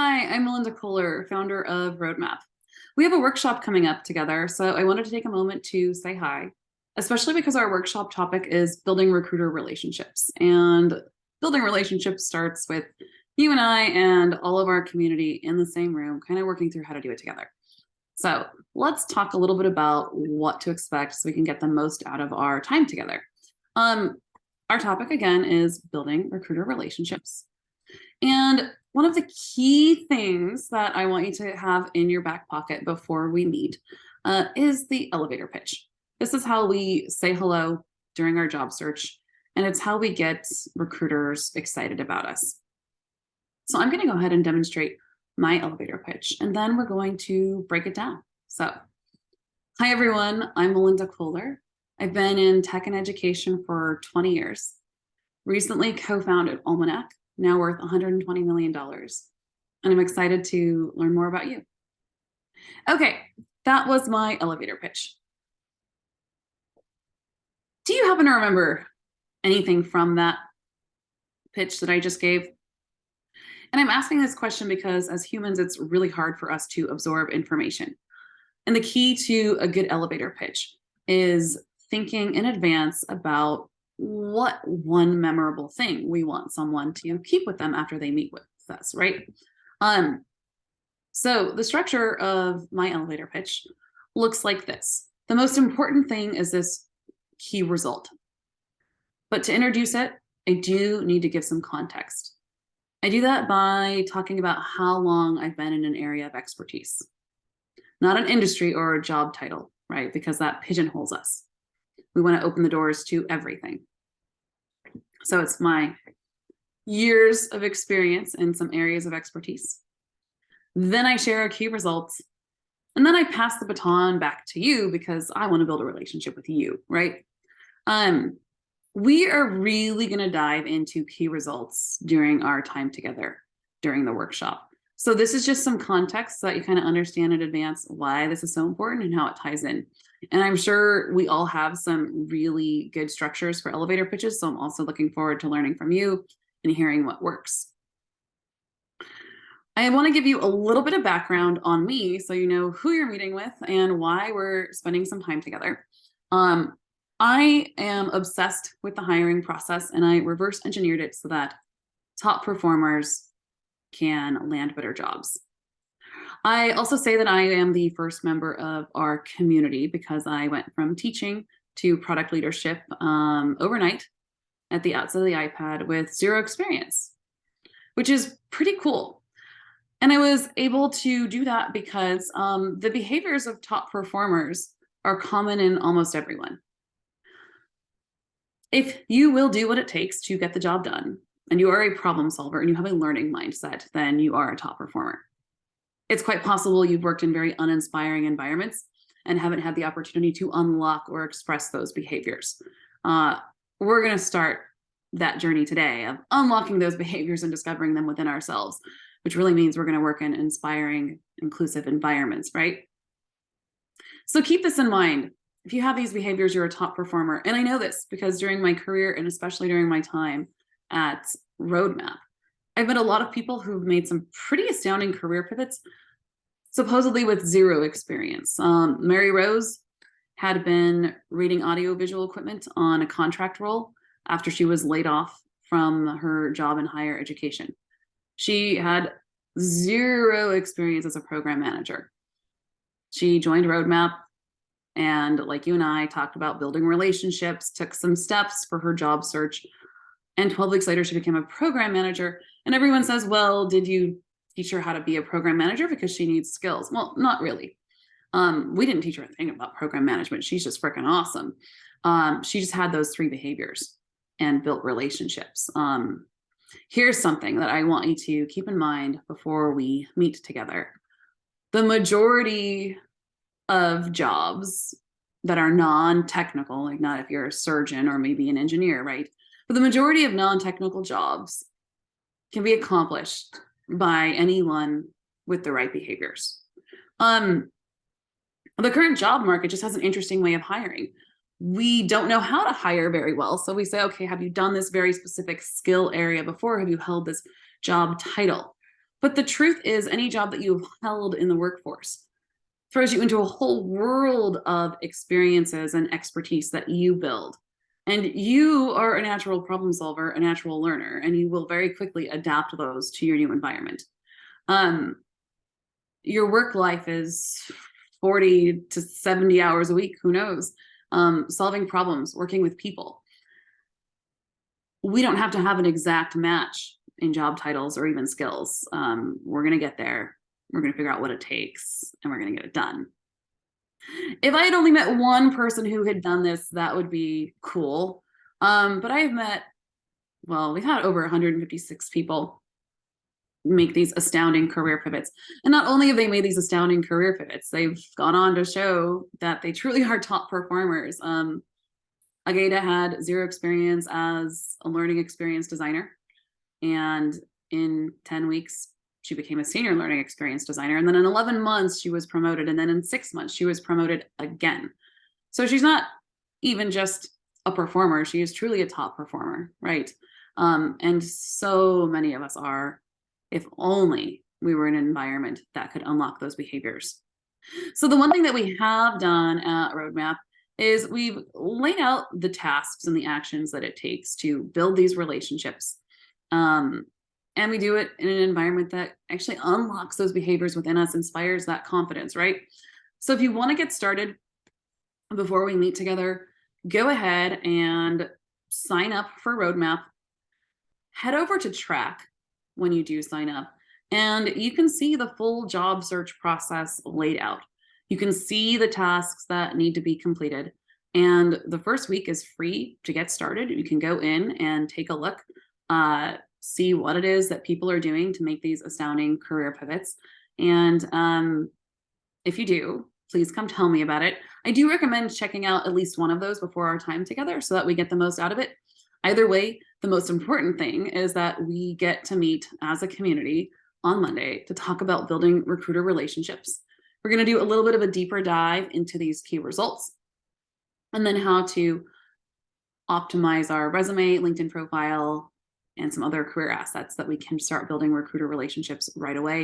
Hi, I'm Melinda Kohler, founder of Roadmap. We have a workshop coming up together, so I wanted to take a moment to say hi, especially because our workshop topic is building recruiter relationships. And building relationships starts with you and I and all of our community in the same room, kind of working through how to do it together. So let's talk a little bit about what to expect so we can get the most out of our time together. Um, our topic again is building recruiter relationships. And one of the key things that I want you to have in your back pocket before we meet is the elevator pitch. This is how we say hello during our job search, and it's how we get recruiters excited about us. So I'm going to go ahead and demonstrate my elevator pitch, and then we're going to break it down. So, hi everyone, I'm Melinda Kohler. I've been in tech and education for 20 years. Recently co-founded Almanac, now worth $120 million. And I'm excited to learn more about you. Okay, that was my elevator pitch. Do you happen to remember anything from that pitch that I just gave? And I'm asking this question because as humans, it's really hard for us to absorb information. And the key to a good elevator pitch is thinking in advance about what one memorable thing we want someone to keep with them after they meet with us, right? So the structure of my elevator pitch looks like this. The most important thing is this key result. But to introduce it, I do need to give some context. I do that by talking about how long I've been in an area of expertise, not an industry or a job title, right? Because that pigeonholes us. We want to open the doors to everything. So it's my years of experience in some areas of expertise. Then I share key results, and then I pass the baton back to you because I want to build a relationship with you, right? We are really going to dive into key results during our time together during the workshop. So this is just some context so that you kind of understand in advance why this is so important and how it ties in. And I'm sure we all have some really good structures for elevator pitches. So I'm also looking forward to learning from you and hearing what works. I want to give you a little bit of background on me so you know who you're meeting with and why we're spending some time together. I am obsessed with the hiring process, and I reverse engineered it so that top performers can land better jobs. I also say that I am the first member of our community because I went from teaching to product leadership overnight at the outset of the iPad with zero experience, which is pretty cool. And I was able to do that because the behaviors of top performers are common in almost everyone. If you will do what it takes to get the job done, and you are a problem solver and you have a learning mindset, then you are a top performer. It's quite possible you've worked in very uninspiring environments and haven't had the opportunity to unlock or express those behaviors. We're going to start that journey today of unlocking those behaviors and discovering them within ourselves, which really means we're going to work in inspiring, inclusive environments, right? So keep this in mind. If you have these behaviors, you're a top performer. And I know this because during my career, and especially during my time at Roadmap, I've met a lot of people who've made some pretty astounding career pivots, supposedly with zero experience. Mary Rose had been reading audiovisual equipment on a contract role after she was laid off from her job in higher education. She had zero experience as a program manager. She joined Roadmap, and like you and I talked about building relationships, took some steps for her job search, and 12 weeks later, she became a program manager. And everyone says, well, did you teach her how to be a program manager because she needs skills? Well, not really. We didn't teach her a thing about program management. She's just freaking awesome. She just had those three behaviors and built relationships. Here's something that I want you to keep in mind before we meet together. The majority of jobs that are non-technical, like not if you're a surgeon or maybe an engineer, right? But the majority of non-technical jobs can be accomplished by anyone with the right behaviors. The current job market just has an interesting way of hiring. We don't know how to hire very well. So we say, okay, have you done this very specific skill area before? Have you held this job title? But the truth is, any job that you've held in the workforce throws you into a whole world of experiences and expertise that you build. And you are a natural problem solver, a natural learner, and you will very quickly adapt those to your new environment. Your work life is 40 to 70 hours a week, who knows, solving problems, working with people. We don't have to have an exact match in job titles or even skills. We're going to get there. We're going to figure out what it takes, and we're going to get it done. If I had only met one person who had done this, that would be cool. But I have met, well, we've had over 156 people make these astounding career pivots. And not only have they made these astounding career pivots, they've gone on to show that they truly are top performers. Agata had 0 experience as a learning experience designer. And in 10 weeks, she became a senior learning experience designer. And then in 11 months, she was promoted. And then in 6 months, she was promoted again. So she's not even just a performer. She is truly a top performer, right? And so many of us are, if only we were in an environment that could unlock those behaviors. So the one thing that we have done at Roadmap is we've laid out the tasks and the actions that it takes to build these relationships. And we do it in an environment that actually unlocks those behaviors within us, inspires that confidence, right? So if you want to get started before we meet together, go ahead and sign up for Roadmap. Head over to Track when you do sign up, and you can see the full job search process laid out. You can see the tasks that need to be completed. And the first week is free to get started. You can go in and take a look, see what it is that people are doing to make these astounding career pivots. And if you do, please come tell me about it. I do recommend checking out at least one of those before our time together so that we get the most out of it. Either way, the most important thing is that we get to meet as a community on Monday to talk about building recruiter relationships. We're going to do a little bit of a deeper dive into these key results, and then how to optimize our resume, LinkedIn profile, and some other career assets that we can start building recruiter relationships right away.